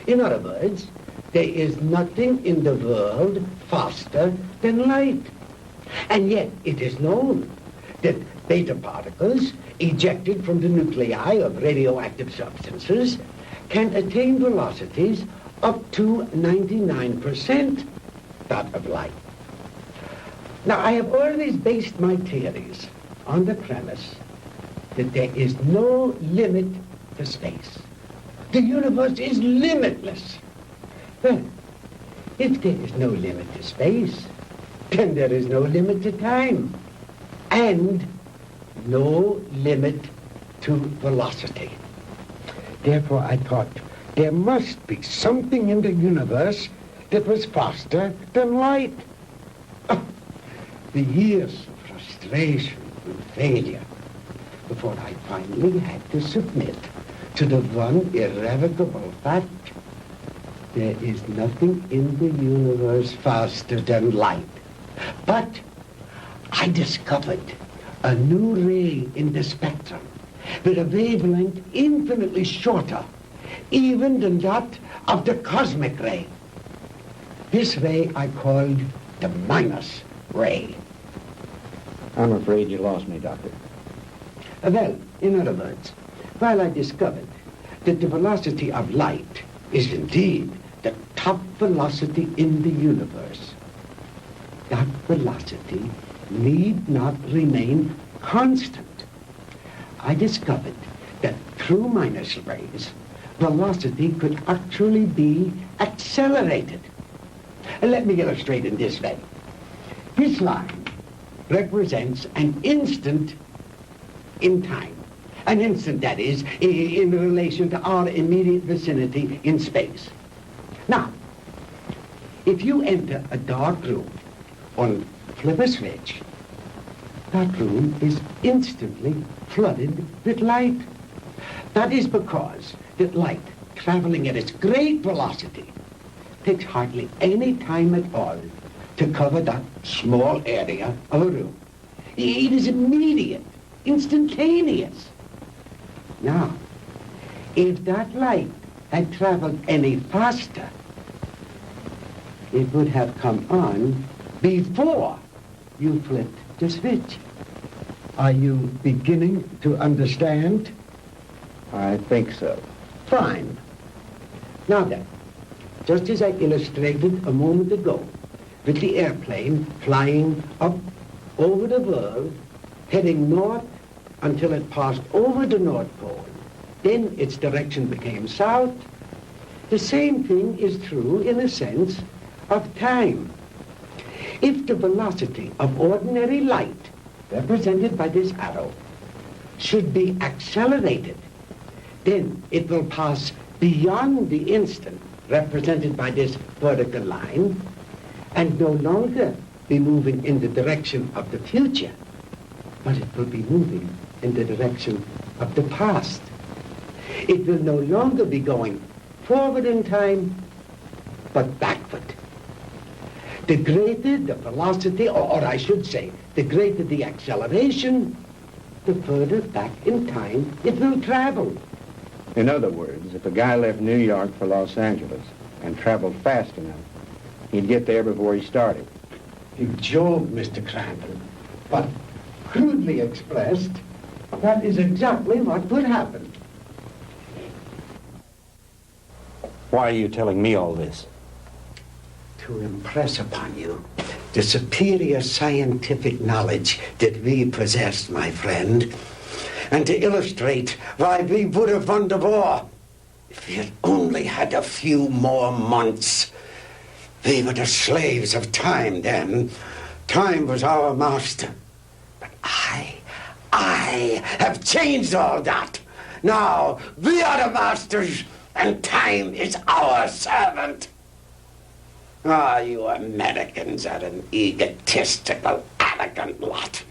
In other words, there is nothing in the world faster than light. And yet it is known that beta particles ejected from the nuclei of radioactive substances can attain velocities up to 99% that of light. Now, I have always based my theories on the premise that there is no limit to space. The universe is limitless. Well, if there is no limit to space, then there is no limit to time, and no limit to velocity. Therefore, I thought there must be something in the universe that was faster than light. The years of frustration and failure before I finally had to submit to the one irrevocable fact: there is nothing in the universe faster than light. But I discovered a new ray in the spectrum with a wavelength infinitely shorter even than that of the cosmic ray. This ray I called the minus ray. I'm afraid you lost me, Doctor. Well, in other words, while I discovered that the velocity of light is indeed the top velocity in the universe, that velocity need not remain constant. I discovered that through minus rays, velocity could actually be accelerated. And let me illustrate in this way. This line represents an instant in time. An instant, that is, in relation to our immediate vicinity in space. Now, if you enter a dark room or flip a switch, that room is instantly flooded with light. That is because that light, traveling at its great velocity, takes hardly any time at all to cover that small area of a room. It is immediate, instantaneous. Now, if that light had traveled any faster, it would have come on before you flipped the switch. Are you beginning to understand? I think so. Fine. Now then, just as I illustrated a moment ago, with the airplane flying up over the world, heading north until it passed over the North Pole, then its direction became south. The same thing is true in a sense of time. If the velocity of ordinary light, represented by this arrow, should be accelerated, then it will pass beyond the instant, represented by this vertical line, and no longer be moving in the direction of the future, but it will be moving in the direction of the past. It will no longer be going forward in time, but backward. The greater the velocity, or I should say, the greater the acceleration, the further back in time it will travel. In other words, if a guy left New York for Los Angeles and traveled fast enough, he'd get there before he started. You joke, Mr. Crandall, but crudely expressed, that is exactly what would happen. Why are you telling me all this? To impress upon you the superior scientific knowledge that we possess, my friend, and to illustrate why we would have won the war if we had only had a few more months. We were the slaves of time then. Time was our master. But I have changed all that. Now we are the masters, and time is our servant. Ah, you Americans are an egotistical, arrogant lot.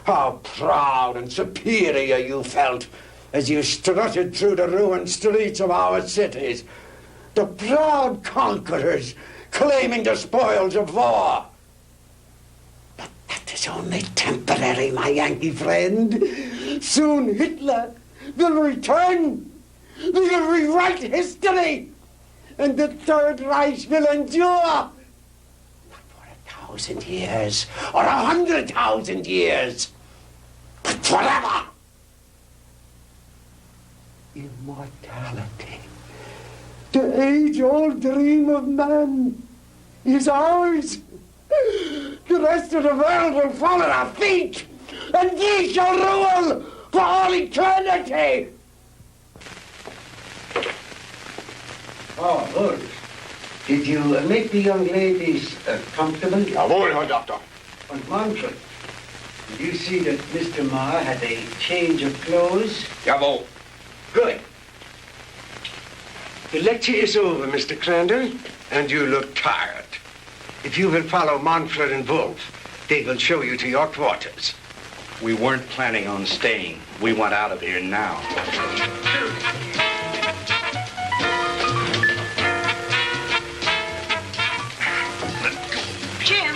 How proud and superior you felt as you strutted through the ruined streets of our cities. The proud conquerors claiming the spoils of war. But that is only temporary, my Yankee friend. Soon Hitler will return. We will rewrite history. And the Third Reich will endure. Not for 1,000 years or 100,000 years, but forever. Immortality. The age-old dream of man is ours. The rest of the world will fall at our feet, and we shall rule for all eternity. Oh, good. Did you make the young ladies comfortable? Jawohl, Herr Doctor. And Manfred, did you see that Mr. Marr had a change of clothes? Jawohl. Good. The lecture is over, Mr. Crandall, and you look tired. If you will follow Manfred and Wolf, they will show you to your quarters. We weren't planning on staying. We want out of here now. Jim!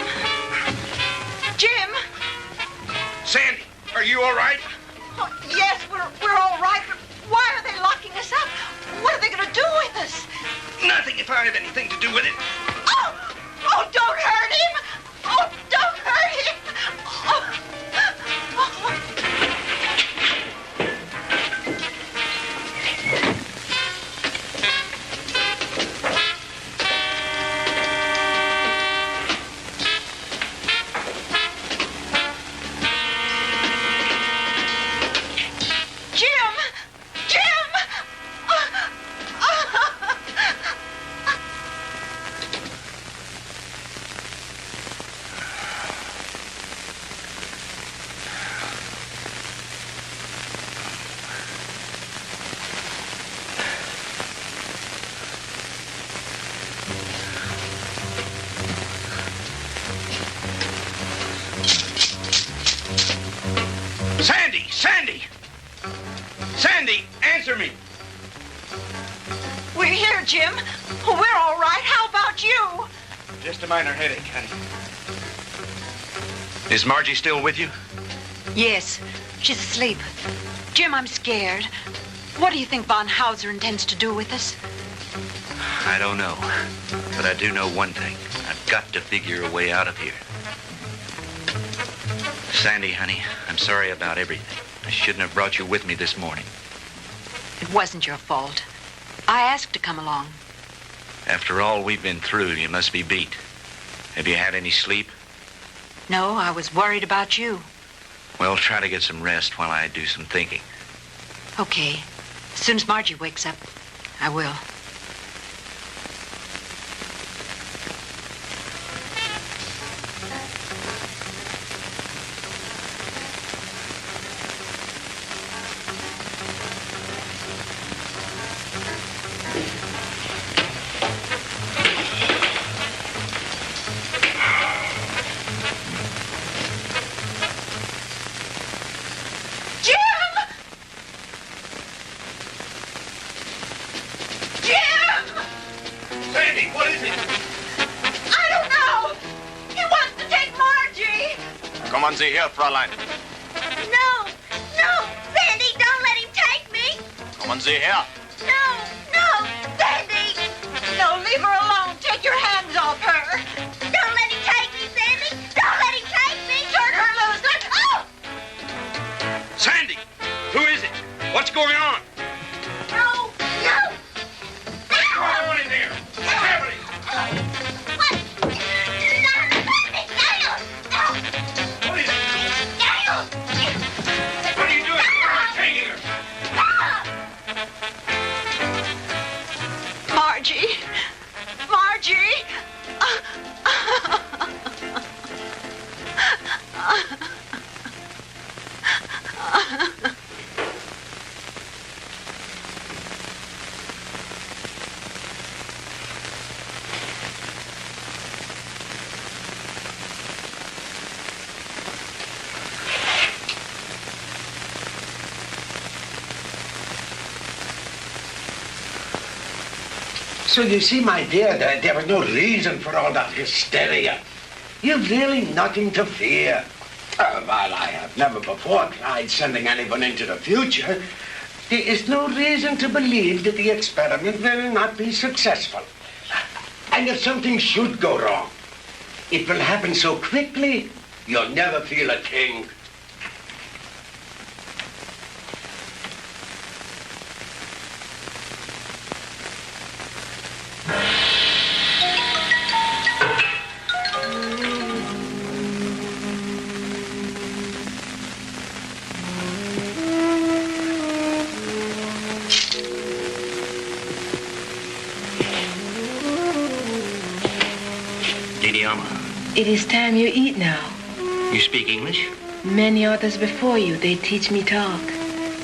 Jim! Sandy, are you all right? Oh, yes, we're all right, but why are they locking us up? What are they going to do with us? Nothing if I have anything to do with it. Oh! Oh, don't hurt him! Oh, don't hurt him! Oh. Sandy, answer me. We're here, Jim. We're all right. How about you? Just a minor headache, honey. Is Margie still with you? Yes, she's asleep. Jim, I'm scared. What do you think von Hauser intends to do with us? I don't know. But I do know one thing. I've got to figure a way out of here. Sandy, honey, I'm sorry about everything. I shouldn't have brought you with me this morning. It wasn't your fault. I asked to come along. After all we've been through, you must be beat. Have you had any sleep? No, I was worried about you. Well, try to get some rest while I do some thinking. Okay. As soon as Margie wakes up, I will. Kommen Sie her, Fräulein. No, no, Sandy, don't let him take me. Kommen Sie her. No, no, Sandy. No, leave her alone. Take your hands off her. Don't let him take me, Sandy. Don't let him take me. Turn her loose. Oh! Sandy, who is it? What's going on? No, no. What's going on in there? What's happening? Margie! So you see, my dear, there was no reason for all that hysteria. You've really nothing to fear. While I have never before tried sending anyone into the future, there is no reason to believe that the experiment will not be successful. And if something should go wrong, it will happen so quickly, you'll never feel a thing. It is time you eat now. You speak English? Many others before you, they teach me talk.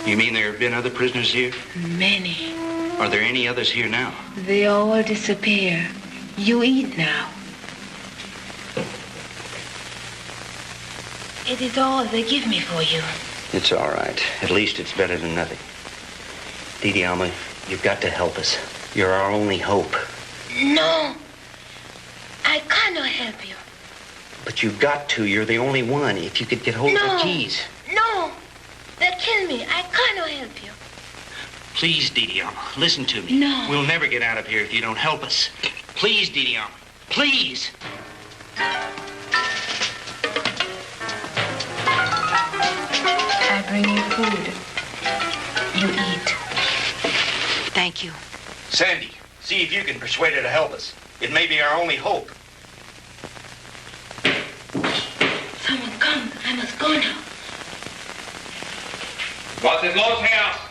You mean there have been other prisoners here? Many. Are there any others here now? They all disappear. You eat now. It is all they give me for you. It's all right. At least it's better than nothing. Didi Alma, you've got to help us. You're our only hope. No. I cannot help you. But you've got to. You're the only one. If you could get hold of the keys. No. They'll kill me. I cannot help you. Please, Didi Alma, listen to me. No. We'll never get out of here if you don't help us. Please, Didi Alma. Please. I bring you food. You eat. Thank you. Sandy, see if you can persuade her to help us. It may be our only hope. Someone come. I must go now. Was ist los, Herr?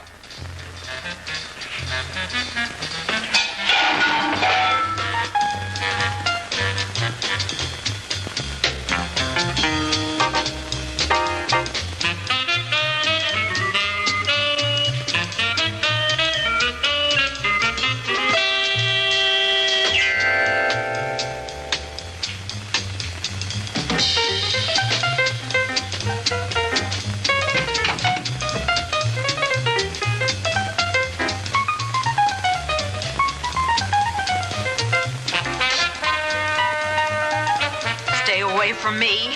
From me.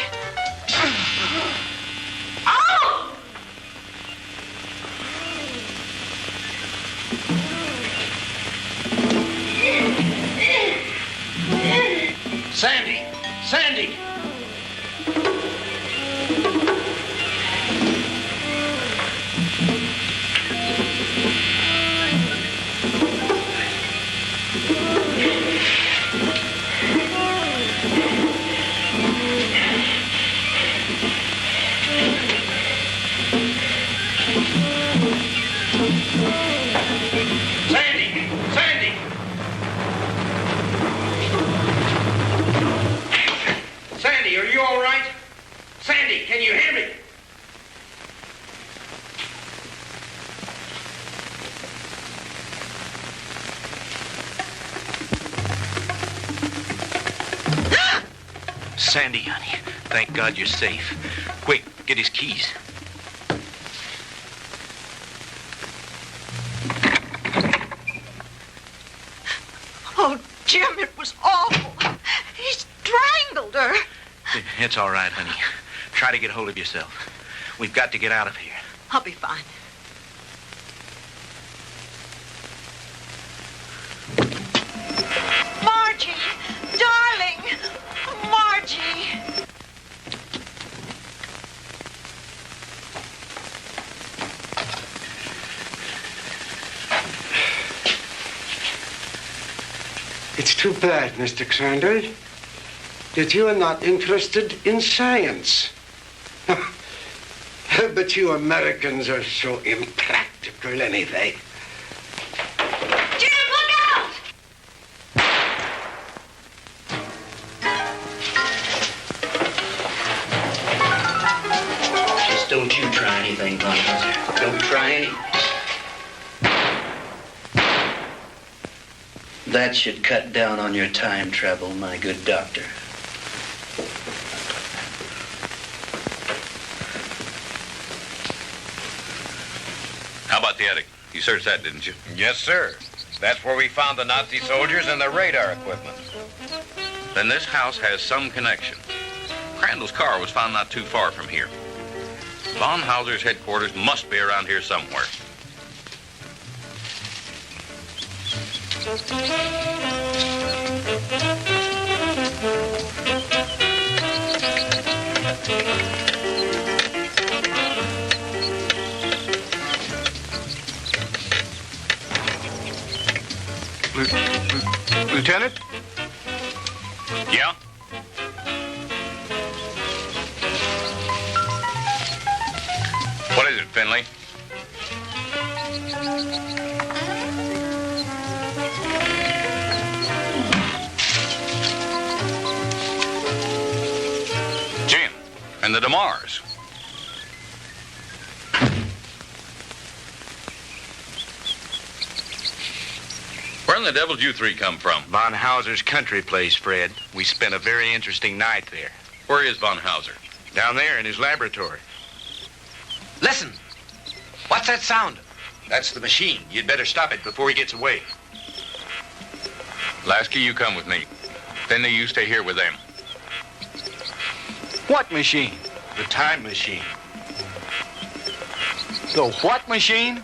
Sandy! Sandy! Can you hear me? Sandy, honey. Thank God you're safe. Quick, get his keys. Oh, Jim, it was awful. He strangled her. It's all right, honey. Try to get hold of yourself. We've got to get out of here. I'll be fine. Margie! Darling! Margie! It's too bad, Mr. Crandall, that you are not interested in science. But you Americans are so impractical anyway. Jim, look out! Just don't you try anything, Bunhauser. Don't try anything. That should cut down on your time travel, my good doctor. How about the attic? You searched that, didn't you? Yes, sir. That's where we found the Nazi soldiers and the radar equipment. Then this house has some connection. Crandall's car was found not too far from here. Von Hauser's headquarters must be around here somewhere. Lieutenant? Yeah? What is it, Finley? Jim, and the DeMars. Where in the devil did you three come from? Von Hauser's country place, Fred. We spent a very interesting night there. Where is Von Hauser? Down there in his laboratory. Listen. What's that sound? That's the machine. You'd better stop it before he gets away. Lasky, you come with me. Finley, you stay here with them. What machine? The time machine. The what machine?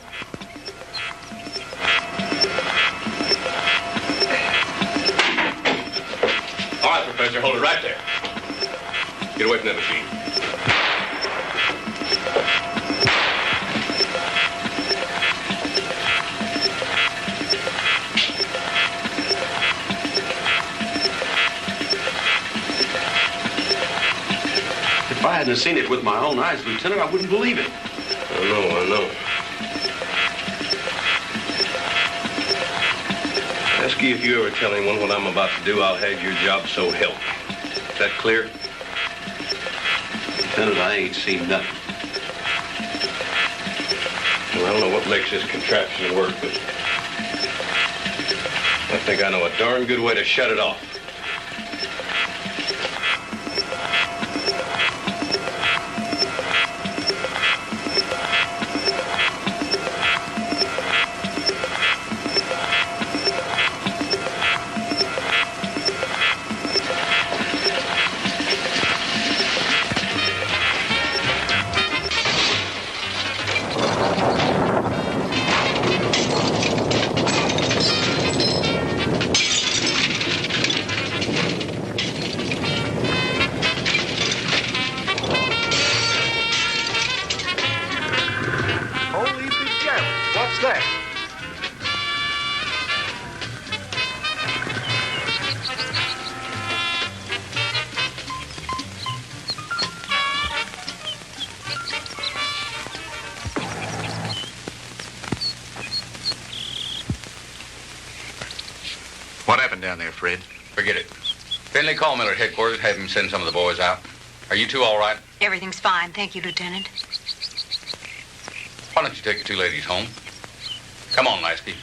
All right, Professor, hold it right there. Get away from that machine. If I hadn't seen it with my own eyes, Lieutenant, I wouldn't believe it. I know. Lasky, if you ever tell anyone what I'm about to do, I'll have your job, so help me. Is that clear? Lieutenant, I ain't seen nothing. Well, I don't know what makes this contraption work, but I think I know a darn good way to shut it off. What happened down there, Fred? Forget it. Finley, call Miller at headquarters, have him send some of the boys out. Are you two all right? Everything's fine. Thank you, Lieutenant. Why don't you take the two ladies home? Come on, Lasky.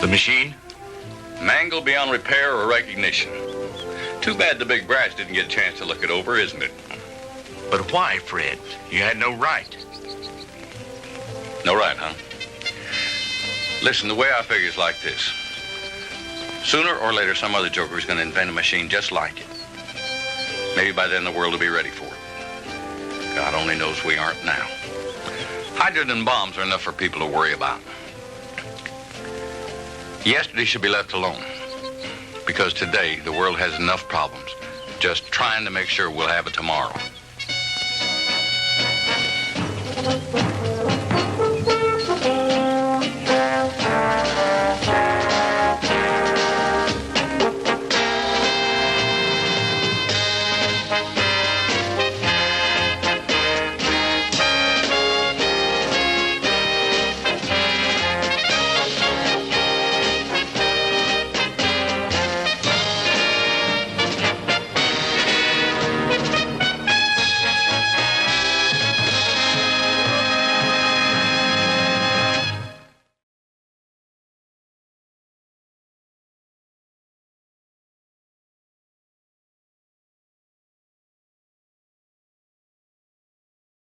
The machine? Mangled beyond repair or recognition. Too bad the big brass didn't get a chance to look it over, isn't it? But why, Fred? You had no right. No right, huh? Listen, the way I figure is like this. Sooner or later, some other joker is going to invent a machine just like it. Maybe by then the world will be ready for it. God only knows we aren't now. Hydrogen bombs are enough for people to worry about. Yesterday should be left alone. Because today, the world has enough problems. Just trying to make sure we'll have it tomorrow.